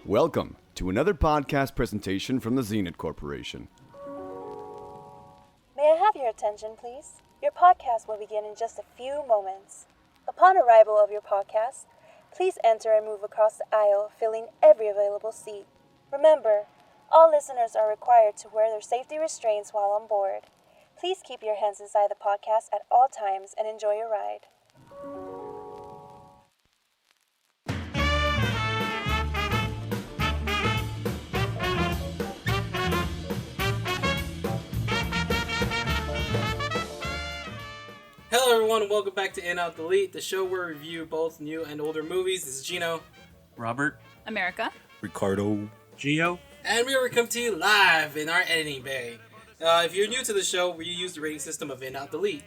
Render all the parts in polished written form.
Welcome to another podcast presentation from the Zenith Corporation. May I have your attention, please? Your podcast will begin in just a few moments. Upon arrival of your podcast, please enter and move across the aisle, filling every available seat. Remember, all listeners are required to wear their safety restraints while on board. Please keep your hands inside the podcast at all times and enjoy your ride. Hello everyone and welcome back to In Out Delete, the show where we review both new and older movies. This is Gino. Robert. America. Ricardo. Gio. And we come to you live in our editing bay. If you're new to the show, we use the rating system of In Out Delete.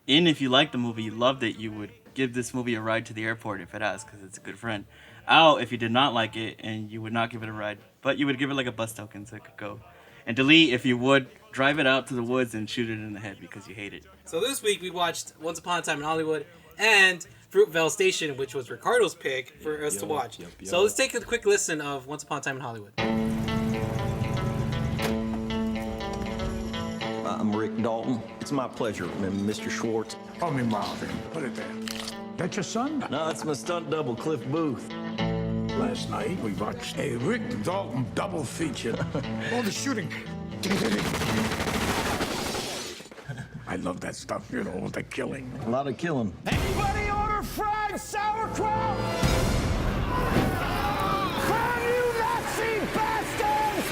In, if you liked the movie, you loved it, you would give this movie a ride to the airport if it asked, because it's a good friend. Out, if you did not like it, and you would not give it a ride, but you would give it like a bus token so it could go. And delete, if you would, drive it out to the woods and shoot it in the head because you hate it. So this week we watched Once Upon a Time in Hollywood and Fruitvale Station, which was Ricardo's pick for us to watch. So let's take a quick listen of Once Upon a Time in Hollywood. I'm Rick Dalton. It's my pleasure, Mr. Schwartz. Call me Marvin. Put it there. That your son? No, that's my stunt double, Cliff Booth. Last night we watched a Rick Dalton double feature. All the shooting. I love that stuff, you know, the killing. A lot of killing. Anybody order fried sauerkraut? Can you Nazi bastards?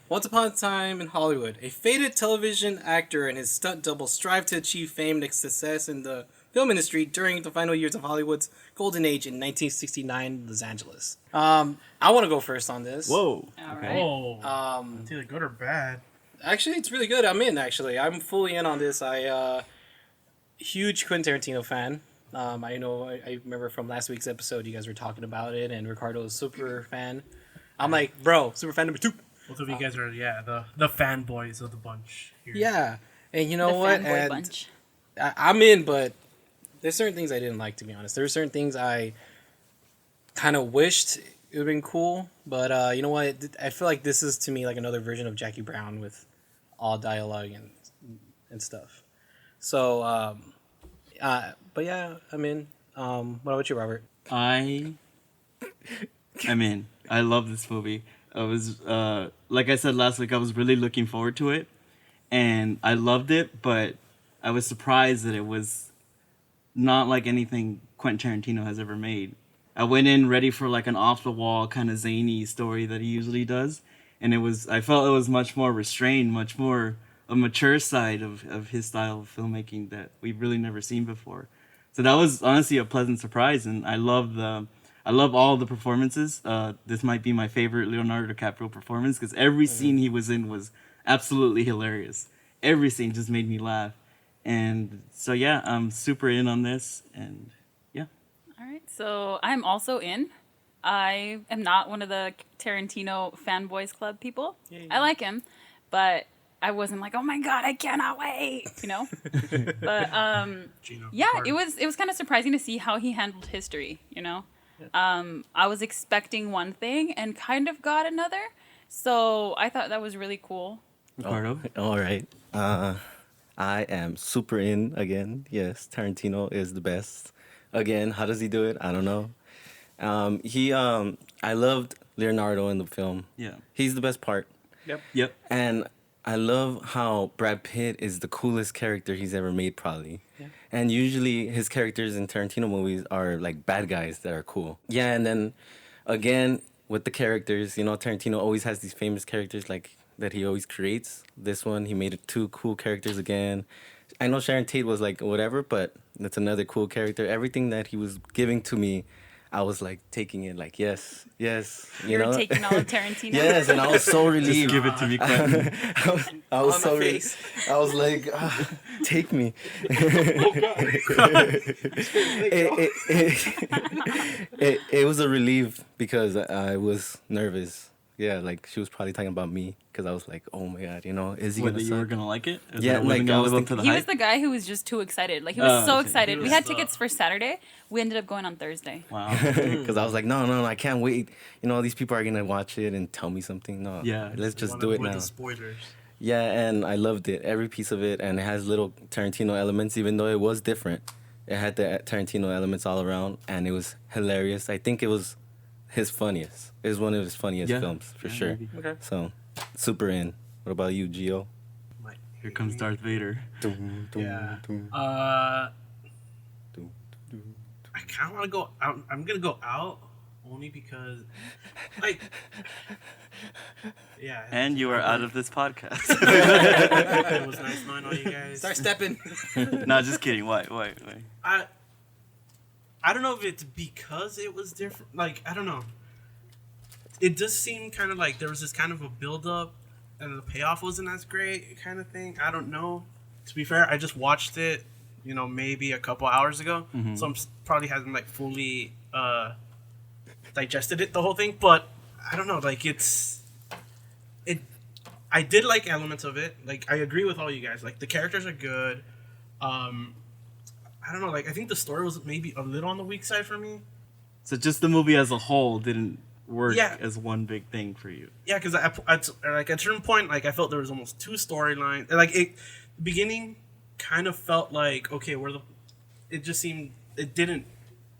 Once Upon a Time in Hollywood, a faded television actor and his stunt double strive to achieve fame and success in the film industry during the final years of Hollywood's golden age in 1969 Los Angeles. I want to go first on this. Whoa. All Okay. right. Oh, it's either good or bad. Actually, it's really good. I'm in, actually. I'm fully in on this. Huge Quentin Tarantino fan. I know, I remember from last week's episode, you guys were talking about it, and Ricardo's super fan. I'm like, bro, super fan number 2. Both of you guys are, the fanboys of the bunch here. Yeah. And you know The what? fanboy And bunch. I'm in, but there's certain things I didn't like, to be honest. There were certain things I kind of wished it would have been cool, but you know what? I feel like this is, to me, like another version of Jackie Brown with all dialogue and stuff. So, but yeah, I'm in. What about you, Robert? I'm in. I love this movie. I was, like I said last week, I was really looking forward to it, and I loved it, but I was surprised that it was not like anything Quentin Tarantino has ever made. I went in ready for like an off-the-wall kind of zany story that he usually does, and I felt it was much more restrained, much more a mature side of his style of filmmaking that we've really never seen before. So that was honestly a pleasant surprise, and I love all the performances. This might be my favorite Leonardo DiCaprio performance because every scene he was in was absolutely hilarious. Every scene just made me laugh. And so, yeah, I'm super in on this. And yeah. All right. So I'm also in. I am not one of the Tarantino fanboys club people. I like him, but I wasn't like, oh my God, I cannot wait, you know? But yeah, it was kind of surprising to see how he handled history, you know? I was expecting one thing and kind of got another. So I thought that was really cool. Ricardo? All right. I am super in again. Yes, Tarantino is the best. Again, how does he do it? I don't know. I loved Leonardo in the film. Yeah. He's the best part. Yep. And I love how Brad Pitt is the coolest character he's ever made, probably. Yeah. And usually his characters in Tarantino movies are like bad guys that are cool. Yeah, and then again, with the characters, you know, Tarantino always has these famous characters like that he always creates. This one, he made it 2 cool characters again. I know Sharon Tate was like whatever, but that's another cool character. Everything that he was giving to me, I was like taking it like, yes. You You're know? taking all of Tarantino. Yes, and I was so relieved. Give it to me, Quentin. I was On so my relieved. face. I was like, take me. It was a relief because I was nervous. Yeah, like she was probably talking about me because I was like, oh my god, you know, is he Whether gonna you were suck? gonna like it? Yeah, It wasn't like, I gonna was live up to the He was hype? the guy who was just too excited. Like he was so okay. excited. He We was had the- tickets for Saturday. We ended up going on Thursday. Wow. Because I was like, no, I can't wait. You know, these people are gonna watch it and tell me something. No, Yeah. let's just Wanna do it avoid now. the spoilers. Yeah, and I loved it, every piece of it, and it has little Tarantino elements, even though it was different. It had the Tarantino elements all around, and it was hilarious. I think it was his funniest. It was one of his funniest Yeah. films, for Yeah, sure. maybe. Okay. So, super in. What about you, Gio? Like, Here comes Darth Vader. Yeah. I kind of want to go out. I'm gonna go out only because, like, yeah. And you are out of this podcast. It was nice knowing all you guys. Start stepping. No, just kidding. Why? I don't know if it's because it was different. Like, I don't know. It does seem kind of like there was this kind of a build up, and the payoff wasn't as great, kind of thing. I don't know. To be fair, I just watched it, maybe a couple hours ago, so probably hasn't like fully digested it, the whole thing. But I don't know. Like, I did like elements of it. Like, I agree with all you guys. Like, the characters are good. I don't know. Like, I think the story was maybe a little on the weak side for me. So just the movie as a whole didn't work Yeah. as one big thing for you. Yeah, because at a certain point, like, I felt there was almost two storylines. Like, the beginning kind of felt like, okay, it just seemed, it didn't.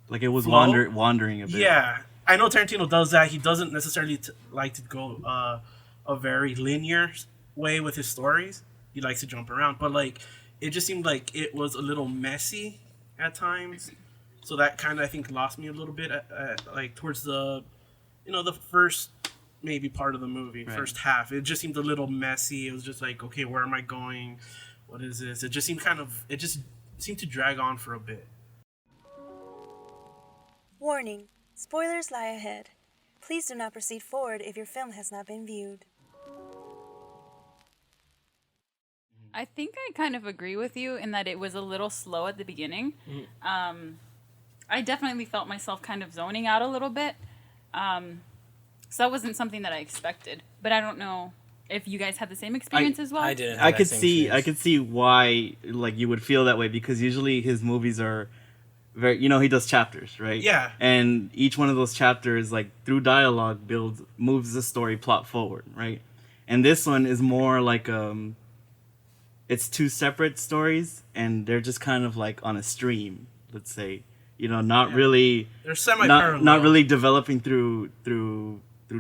Like it was Flow? wandering a bit. Yeah, I know Tarantino does that. He doesn't necessarily like to go a very linear way with his stories. He likes to jump around, but like it just seemed like it was a little messy at times. So that kind of, I think, lost me a little bit like towards the the first maybe part of the movie, Right. first half. It just seemed a little messy. It was just like, okay, where am I going? What is this? It just seemed to drag on for a bit. Warning: spoilers lie ahead. Please do not proceed forward if your film has not been viewed. I think I kind of agree with you in that it was a little slow at the beginning. I definitely felt myself kind of zoning out a little bit. So that wasn't something that I expected. But I don't know if you guys had the same experience as well. I didn't. Have I that could same see experience. why like you would feel that way, because usually his movies are very, he does chapters, right? Yeah. And each one of those chapters, like through dialogue, moves the story plot forward, right? And this one is more like it's two separate stories, and they're just kind of like on a stream, let's say, not really, They're semi-parallel. not really developing through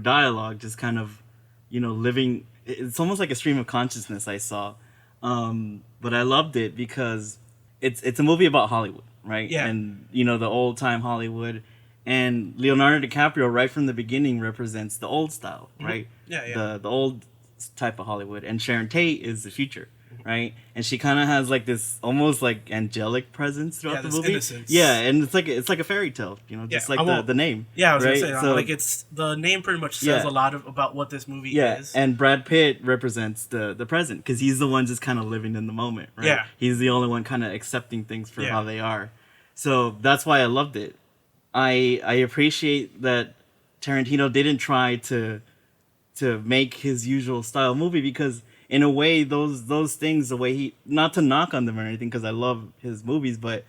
dialogue, just kind of, living. It's almost like a stream of consciousness I saw, but I loved it because it's a movie about Hollywood, right? Yeah. And the old time Hollywood, and Leonardo DiCaprio right from the beginning represents the old style, right? Yeah. The old type of Hollywood, and Sharon Tate is the future, right? And she kind of has like this almost like angelic presence throughout the this movie. innocence. Yeah, and it's like a fairy tale, just Yeah, like the name. Yeah, I was right? gonna say, like, it's the name pretty much says Yeah. a lot about what this movie Yeah, is. and Brad Pitt represents the present, because he's the one just kind of living in the moment, right? Yeah. He's the only one kind of accepting things for Yeah. how they are. So that's why I loved it. I appreciate that Tarantino didn't try to make his usual style movie, because in a way those things, the way he, not to knock on them or anything, because I love his movies, but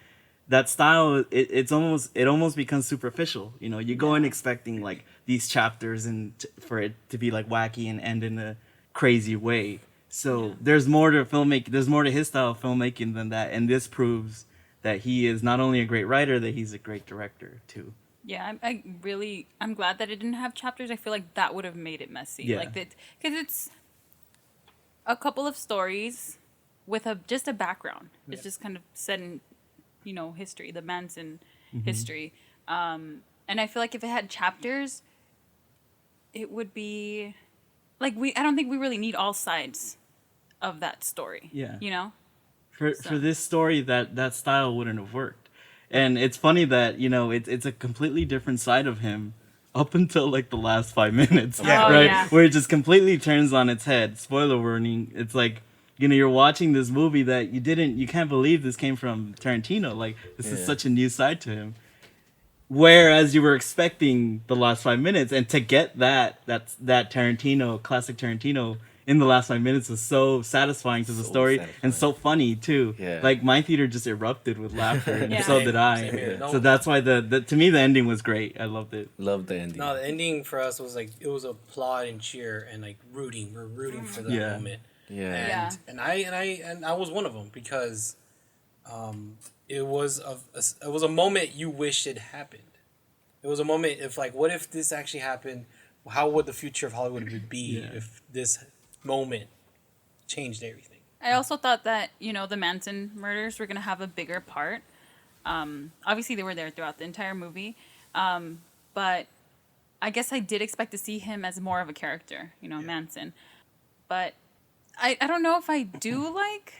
that style, it almost becomes superficial. You go in expecting like these chapters and for it to be like wacky and end in a crazy way. So there's more to filmmaking. There's more to his style of filmmaking than that, and this proves that he is not only a great writer, that he's a great director too. Yeah, I'm glad that it didn't have chapters. I feel like that would have made it messy. Yeah. Like that, because it's a couple of stories with just a background. It's just kind of set in, history, the Manson history. And I feel like if it had chapters, it would be like I don't think we really need all sides of that story. Yeah. For this story, that style wouldn't have worked. And it's funny that, it's a completely different side of him up until like the last 5 minutes, Yeah. Oh, right? yeah. Where it just completely turns on its head. Spoiler warning. It's like, you're watching this movie that you can't believe this came from Tarantino. Like, this is such a new side to him. whereas you were expecting the last 5 minutes, and to get that Tarantino, classic Tarantino, in the last 5 minutes was so satisfying to the So story satisfying. and so funny too. Yeah. Like my theater just erupted with laughter, and Yeah. so did Same I. here. No, So that's why the to me the ending was great. I loved it. Love the ending. No, the ending for us was like it was applaud and cheer and like rooting. We're rooting for that Yeah. moment. Yeah. And I was one of them because, it was a moment you wished it happened. It was a moment if like what if this actually happened? How would the future of Hollywood be Yeah. if this moment changed everything? I also thought that, the Manson murders were going to have a bigger part. Obviously, they were there throughout the entire movie. But I guess I did expect to see him as more of a character, Manson. But I don't know if I do like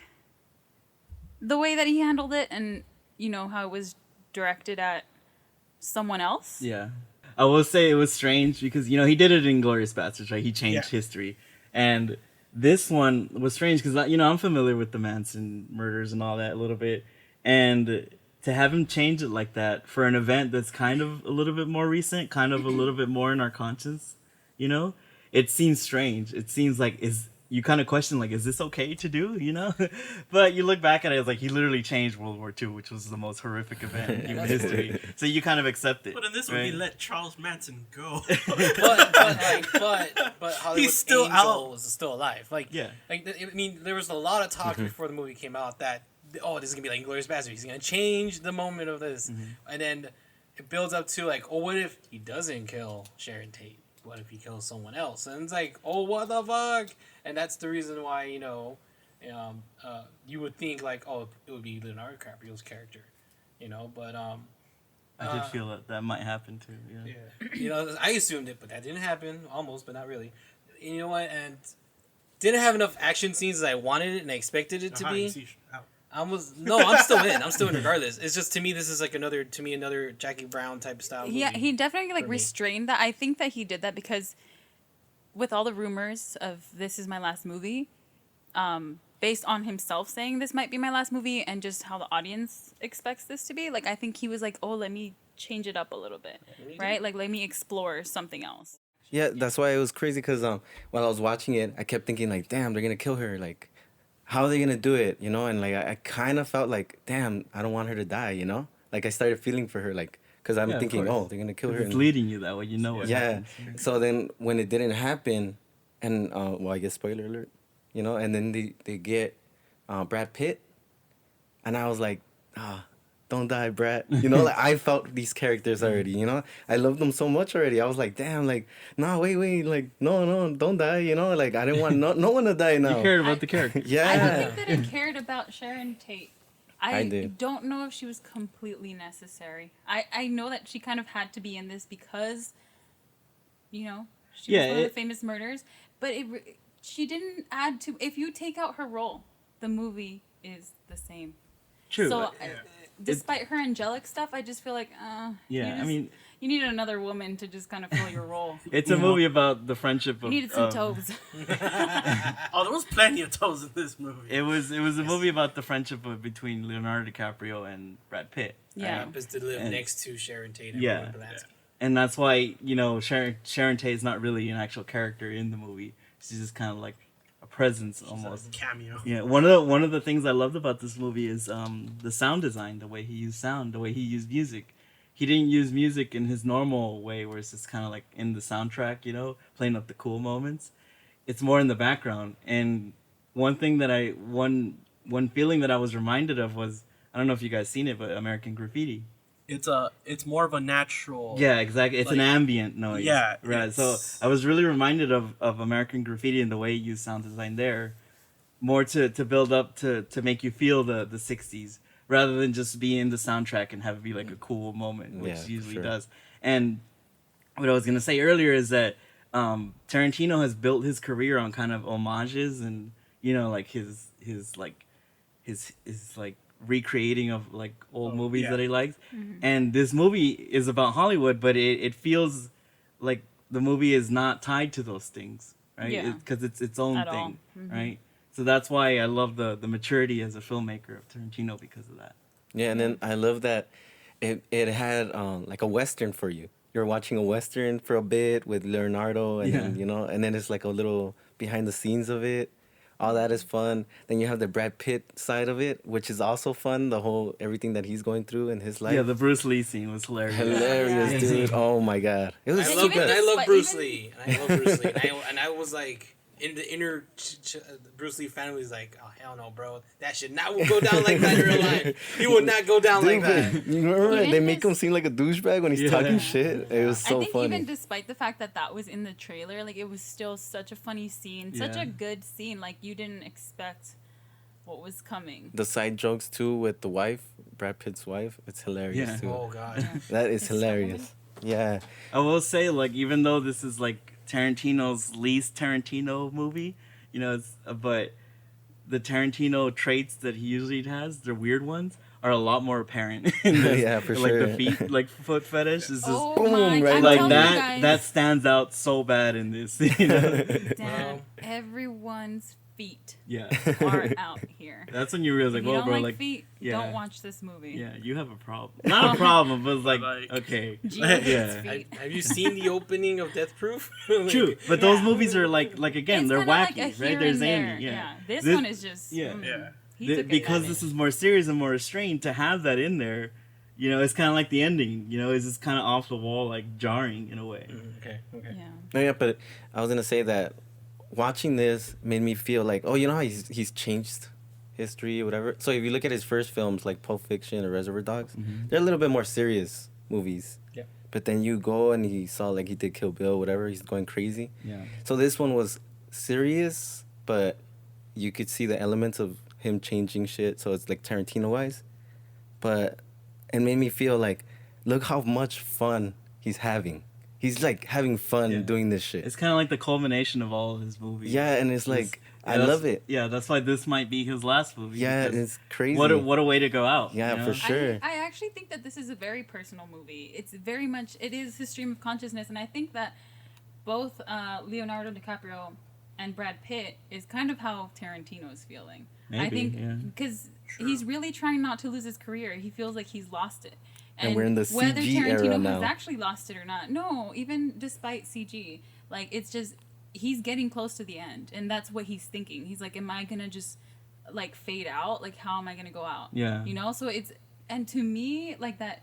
the way that he handled it and, how it was directed at someone else. Yeah. I will say it was strange because, he did it in Glorious Bastards, right? He changed history. And this one was strange because, I'm familiar with the Manson murders and all that a little bit. And to have him change it like that for an event that's kind of a little bit more recent, kind of a little bit more in our conscience, it seems strange. It seems like, you kind of question, like, is this okay to do, But you look back at it, it's like he literally changed World War II, which was the most horrific event in human history. So you kind of accept it. But in this one, he let Charles Manson go. but Hollywood's He's still Angel out. was still alive. Like, Yeah. There was a lot of talk before the movie came out that, this is gonna be like Inglourious Basterds. He's gonna change the moment of this, and then it builds up to like, what if he doesn't kill Sharon Tate? What if he kills someone else? And it's like, what the fuck? And that's the reason why you would think like, it would be Leonardo DiCaprio's character, But I did feel that might happen too. Yeah. I assumed it, but that didn't happen. Almost, but not really. You know what? And didn't have enough action scenes as I wanted it and I expected it to be. I'm still in. I'm still in regardless. It's just to me this is like another Jackie Brown type style movie. Yeah, he definitely for me. restrained that. I think that he did that because with all the rumors of this is my last movie, based on himself saying this might be my last movie and just how the audience expects this to be, like I think he was like, let me change it up a little bit, right? Like let me explore something else. Yeah, that's why it was crazy because while I was watching it, I kept thinking like, damn, they're gonna kill her. Like, how are they gonna do it? And like I kind of felt like, damn, I don't want her to die. Like I started feeling for her, like because I'm thinking, they're gonna kill her. It's leading you that way, what happens. So then when it didn't happen, and I guess spoiler alert, and then they get Brad Pitt, and I was like, don't die, Brad. Like I felt these characters already. I loved them so much already. I was like, damn, like no, wait, like no, don't die. Like I didn't want no one to die now. You cared about the character. Yeah. I don't think that I cared about Sharon Tate. I did. don't know if she was completely necessary. I know that she kind of had to be in this because, she was one of the famous murders. But she didn't add to... If you take out her role, the movie is the same. True. So, despite her angelic stuff, I just feel like, you needed another woman to just kind of fill your role. It's a movie about the friendship of... You needed some toes. There was plenty of toes in this movie. It was a movie about the friendship between Leonardo DiCaprio and Brad Pitt. Yeah. Happens to live next to Sharon Tate and Yeah. Roman Polanski. And that's why, Sharon Tate is not really an actual character in the movie. She's just kind of like a presence almost. A cameo. Yeah, one of the things I loved about this movie is the sound design, the way he used sound, the way he used music. He didn't use music in his normal way where it's just kind of like in the soundtrack, playing up the cool moments. It's more in the background. And one thing that one feeling that I was reminded of was, I don't know if you guys seen it, but American Graffiti. It's more of a natural. Yeah, exactly. It's like, an ambient noise. Yeah. Right. So I was really reminded of American Graffiti and the way he used sound design there, more to build up to make you feel the 60s rather than just be in the soundtrack and have it be like a cool moment, which usually does. And what I was gonna say earlier is that Tarantino has built his career on kind of homages and like his recreating of like old movies that he likes. And this movie is about Hollywood, but it feels like the movie is not tied to those things, right? Because it's its own thing, right? So that's why I love the maturity as a filmmaker of Tarantino because of that. Yeah, and then I love that it had like a Western for you. You're watching a Western for a bit with Leonardo, and then, and then it's like a little behind the scenes of it. All that is fun. Then you have the Brad Pitt side of it, which is also fun. The whole everything that he's going through in his life. Yeah, the Bruce Lee scene was hilarious. Hilarious, dude. Oh my god, it was so good. I love Bruce Lee. And I was like, in the inner Bruce Lee family was like, oh hell no, bro, that should not go down like that in real life. He would not go down like that. You remember they make him seem like a douchebag when he's talking shit. It was so I think funny. even despite the fact that that was in the trailer, like it was still such a funny scene, such a good scene. Like you didn't expect what was coming. The side jokes too with the wife, Brad Pitt's wife, it's hilarious too. Oh god, that is hilarious. Yeah, I will say, like, even though this is like Tarantino's least Tarantino movie, but the Tarantino traits that he usually has, the weird ones, are a lot more apparent in this. Yeah, for like sure. the feet, like foot fetish is just boom, right? like that stands out so bad in this. Damn, everyone's feet are out here. That's when you realize, like, if you whoa, don't bro, like like feet, don't watch this movie. Yeah, you have a problem. Not a problem, but it's like okay. Have you seen the opening of Death Proof? True, but those movies are like again, it's they're wacky, like right? They're zany. Yeah. This one is just because this is more serious and more restrained, to have that in there, it's kind of like the ending. It's just kind of off the wall, like jarring in a way. Okay. Yeah. No, yeah, but I was gonna say that watching this made me feel like, oh, you know how he's changed history or whatever. So if you look at his first films like Pulp Fiction or Reservoir Dogs, they're a little bit more serious movies. Yeah. But then you go and he saw like he did Kill Bill, whatever. He's going crazy. Yeah. So this one was serious, but you could see the elements of him changing shit. So it's like Tarantino wise, but it made me feel like, look how much fun he's having. He's like having fun doing this shit. It's kind of like the culmination of all of his movies. Yeah, and it's like I love it. Yeah, that's why this might be his last movie. Yeah, it's crazy. What a way to go out. Yeah, for sure. I actually think that this is a very personal movie. It's very much, it is his stream of consciousness, and I think that both Leonardo DiCaprio and Brad Pitt is kind of how Tarantino is feeling. Maybe, I think because he's really trying not to lose his career. He feels like he's lost it. And we're in the CG whether Tarantino era now. has actually lost it or not, no, even despite CG, like it's just he's getting close to the end, and that's what he's thinking. He's like, am I gonna just like fade out? Like, how am I gonna go out? Yeah, So it's, and to me, like that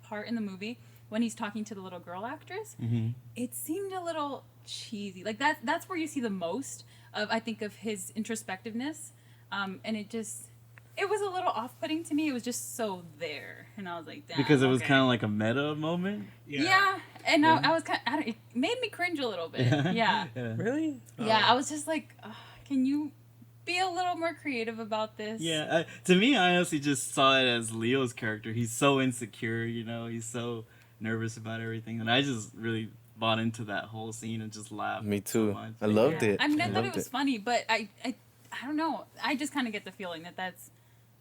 part in the movie when he's talking to the little girl actress, it seemed a little cheesy. Like that's where you see the most of, I think, of his introspectiveness, and it was a little off-putting to me. It was just so there, and I was like, damn. Because it was kind of like a meta moment. Yeah, and I was kind of, it made me cringe a little bit. Yeah. Really? Yeah, I was just like, can you be a little more creative about this? Yeah, to me, I honestly just saw it as Leo's character. He's so insecure, he's so nervous about everything, and I just really bought into that whole scene and just laughed. Me too. So much. I loved it. I mean, I thought it was funny, but I don't know. I just kind of get the feeling that that's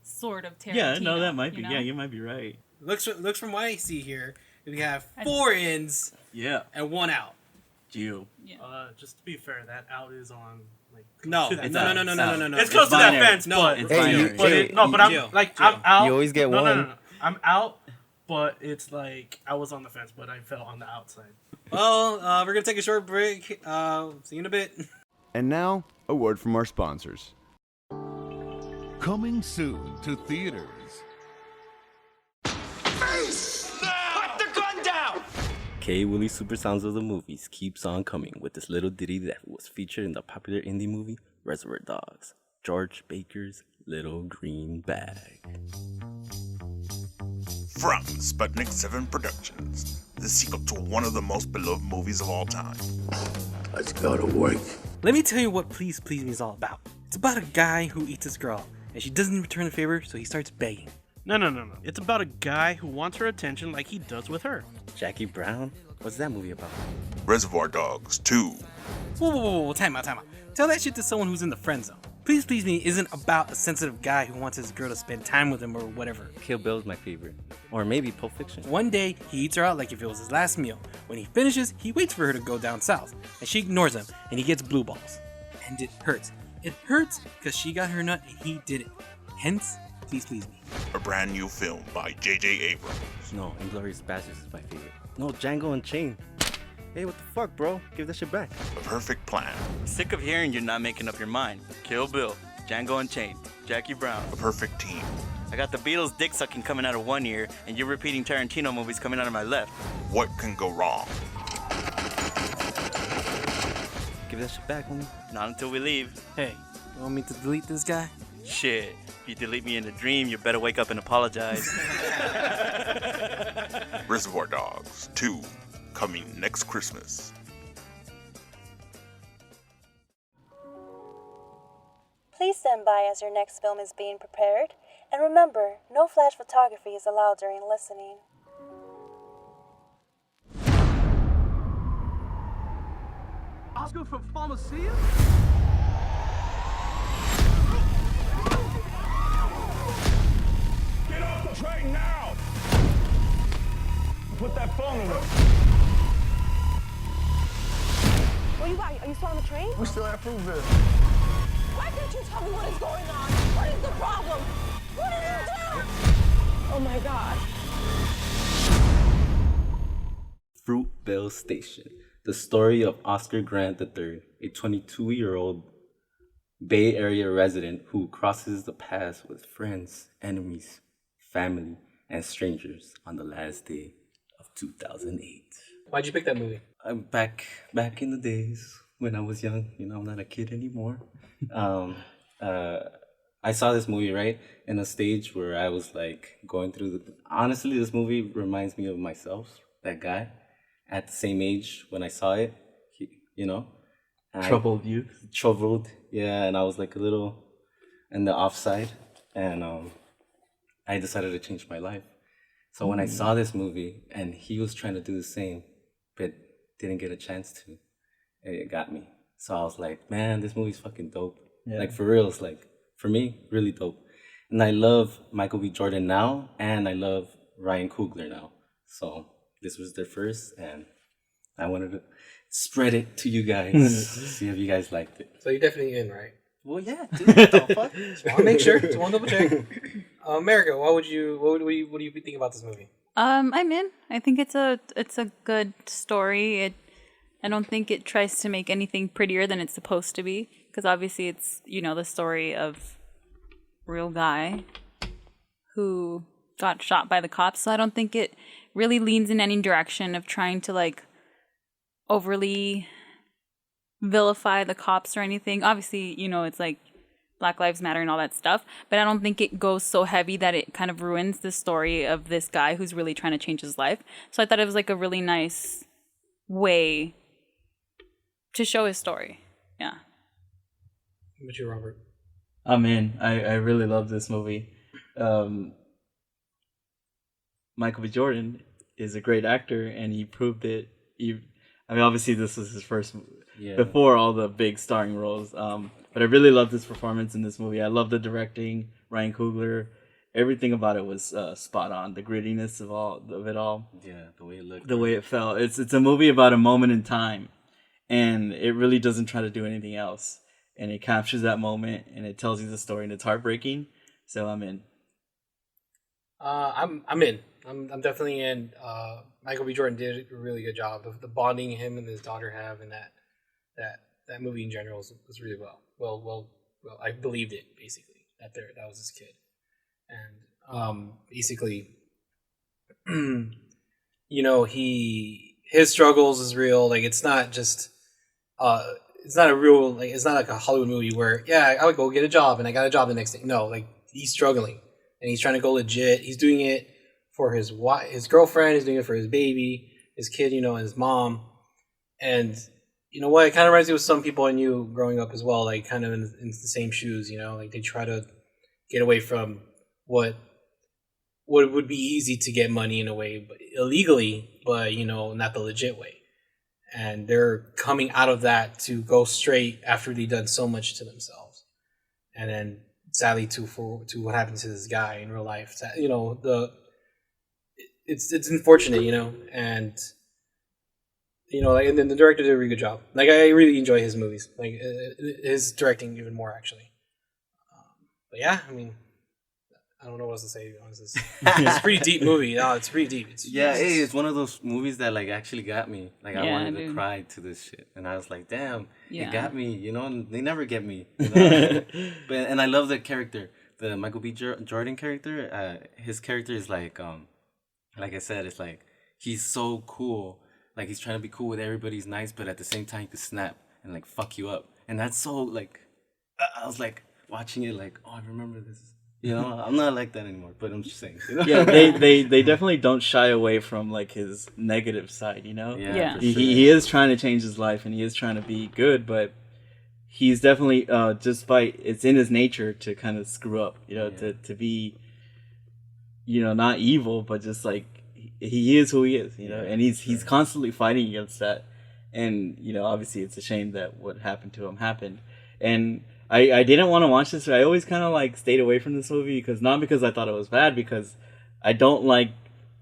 sort of Tarantino. Yeah, no, that might be. Yeah, you might be right. Looks from what I see here, we have 4 ins. Yeah. And 1 out. Gio. Yeah. Just to be fair, that out is on like no. to that No. It's close to that fence. No, but it's binary. I'm out. You always get one. No. I'm out, but it's like I was on the fence, but I fell on the outside. Well, we're gonna take a short break. See you in a bit. And now, a word from our sponsors. Coming soon to theaters. Put the gun down! K. Willie Super Sounds of the Movies keeps on coming with this little ditty that was featured in the popular indie movie Reservoir Dogs, George Baker's Little Green Bag. From Sputnik 7 Productions, the sequel to one of the most beloved movies of all time. Let's go to work. Let me tell you what Please Please Me is all about. It's about a guy who eats his girl, and she doesn't return the favor, so he starts begging. No. It's about a guy who wants her attention like he does with her. Jackie Brown? What's that movie about? Reservoir Dogs 2. Whoa, time out. Tell that shit to someone who's in the friend zone. Please Please Me isn't about a sensitive guy who wants his girl to spend time with him or whatever. Kill Bill is my favorite. Or maybe Pulp Fiction. One day, he eats her out like if it was his last meal. When he finishes, he waits for her to go down south, and she ignores him, and he gets blue balls. And it hurts. It hurts because she got her nut and he didn't. Hence, Please please me. A brand new film by J.J. Abrams. No, Inglourious Basterds is my favorite. No, Django Unchained. Hey, what the fuck, bro? Give that shit back. A perfect plan. Sick of hearing you're not making up your mind. Kill Bill, Django Unchained, Jackie Brown. A perfect team. I got the Beatles dick sucking coming out of one ear, and you're repeating Tarantino movies coming out of my left. What can go wrong? Give that shit back, homie. Not until we leave. Hey, you want me to delete this guy? Shit, if you delete me in a dream, you better wake up and apologize. Reservoir Dogs 2, coming next Christmas. Please stand by as your next film is being prepared. And remember, no flash photography is allowed during listening. Oscar from Pharmacia? Get off the train now! Put that phone in it. What are you still on the train? We still at Fruitvale. Why can't you tell me what is going on? What is the problem? What did you do? Oh my God. Fruitvale Station. The story of Oscar Grant III, a 22-year-old Bay Area resident who crosses the paths with friends, enemies, family, and strangers on the last day of 2008. Why'd you pick that movie? I'm back in the days when I was young. You know, I'm not a kid anymore. I saw this movie, right, in a stage where I was like going through the... Honestly, this movie reminds me of myself, that guy, at the same age when I saw it, you know. Troubled youth. Troubled, yeah, and I was like a little in the offside, and I decided to change my life. So when I saw this movie, and he was trying to do the same, but didn't get a chance to, it got me. So I was like, man, this movie's fucking dope. Yeah. Like, for real, it's like, for me, really dope. And I love Michael B. Jordan now, and I love Ryan Coogler now. So this was their first, and I wanted to spread it to you guys, see if you guys liked it. So you're definitely in, right? Well, yeah, dude, what the fuck? Just want to make sure. Just want to double check. America, what do you think about this movie? I'm in. I think it's a good story. I don't think it tries to make anything prettier than it's supposed to be, because obviously it's, you know, the story of a real guy who got shot by the cops. So I don't think it really leans in any direction of trying to like overly vilify the cops or anything. Obviously, you know, it's like Black Lives Matter and all that stuff, but I don't think it goes so heavy that it kind of ruins the story of this guy who's really trying to change his life. So I thought it was like a really nice way to show his story. Yeah. What you, Robert? I'm in. I really love this movie. Michael B. Jordan is a great actor, and he proved it. Obviously, this was his first before all the big starring roles. But I really loved his performance in this movie. I love the directing, Ryan Coogler. Everything about it was spot on. The grittiness of it all. Yeah, the way it looked. The way it felt. It's a movie about a moment in time, and it really doesn't try to do anything else. And it captures that moment, and it tells you the story, and it's heartbreaking. So I'm in. I'm in. I'm definitely in. Michael B. Jordan did a really good job of the bonding him and his daughter have, and that movie in general was really well. I believed it basically that was his kid, and basically, you know, his struggles is real. Like, it's not just it's not a real, like, it's not like a Hollywood movie where, yeah, I would go get a job and I got a job the next day. No, like, he's struggling and he's trying to go legit. He's doing it for his girlfriend. He's doing it for his baby, his kid, you know, and his mom. And you know what? It kind of reminds me of some people I knew growing up as well, like kind of in the same shoes, you know, like they try to get away from what would be easy to get money in a way, but illegally, but, you know, not the legit way. And they're coming out of that to go straight after they've done so much to themselves. And then sadly to what happened to this guy in real life, you know, it's unfortunate, you know, and you know, like, and then the director did a really good job. Like, I really enjoy his movies, like his directing even more actually. But yeah, I mean, I don't know what else to say, to be honest. It's a pretty deep movie. No, it's pretty deep. It's one of those movies that like actually got me. Like I Yeah, wanted to dude. cry to this shit, and I was like, "Damn, Yeah. it got me." You know, and they never get me. You know? And I love the character, the Michael B. Jordan character. His character is like I said, it's like he's so cool. Like he's trying to be cool with everybody. He's nice, but at the same time, he could snap and like fuck you up. And that's so like, I was like watching it, like, oh, I remember this. You know, I'm not like that anymore, but I'm just saying. You know? Yeah, they definitely don't shy away from like his negative side. You know, Yeah. for he sure. he is trying to change his life and he is trying to be good, but he's definitely just by it's in his nature to kind of screw up. You know, to be, you know, not evil, but just like he is who he is. You know, and he's constantly fighting against that. And you know, obviously, it's a shame that what happened to him happened. And I didn't want to watch this. I always kind of like stayed away from this movie not because I thought it was bad, because I don't like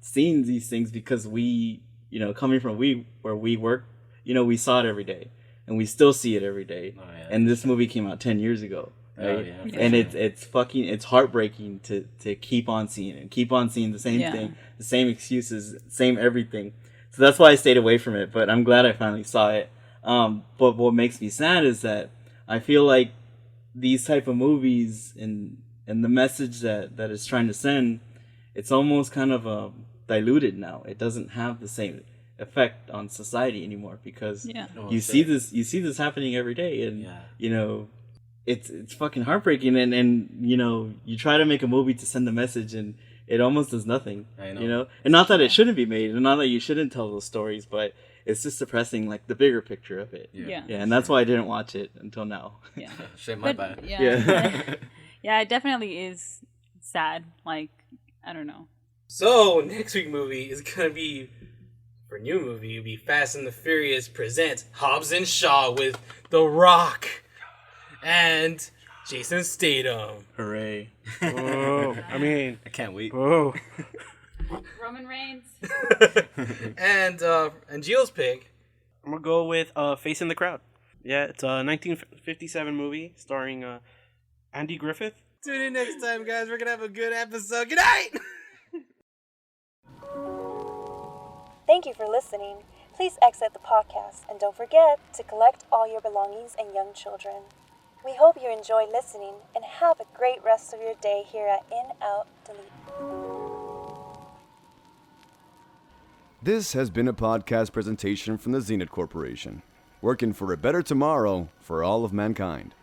seeing these things because we, you know, coming from where we work, you know, we saw it every day and we still see it every day. Oh, yeah, and this movie came out 10 years ago. Right? Oh, yeah, And it's heartbreaking to keep on seeing it, keep on seeing the same thing, the same excuses, same everything. So that's why I stayed away from it, but I'm glad I finally saw it. But what makes me sad is that I feel like these type of movies and the message that it's trying to send, it's almost kind of diluted now. It doesn't have the same effect on society anymore because you see this happening every day, and you know it's fucking heartbreaking. And you know, you try to make a movie to send a message and it almost does nothing. I know. You know, and not that it shouldn't be made, and not that you shouldn't tell those stories, but it's just depressing, like the bigger picture of it. Yeah. And that's why I didn't watch it until now. Yeah. Shit, my bad. Yeah. Yeah, it definitely is sad. Like, I don't know. So, next week's movie is going to be, for a new movie, it'll be Fast and the Furious presents Hobbs and Shaw with The Rock and Jason Statham. Hooray. Oh, I mean, I can't wait. oh. Roman Reigns. And Gio's pick. I'm gonna go with Facing the Crowd. Yeah, it's a 1957 movie starring Andy Griffith. Tune in next time, guys. We're going to have a good episode. Good night! Thank you for listening. Please exit the podcast and don't forget to collect all your belongings and young children. We hope you enjoy listening and have a great rest of your day here at In Out Delete. This has been a podcast presentation from the Zenith Corporation, working for a better tomorrow for all of mankind.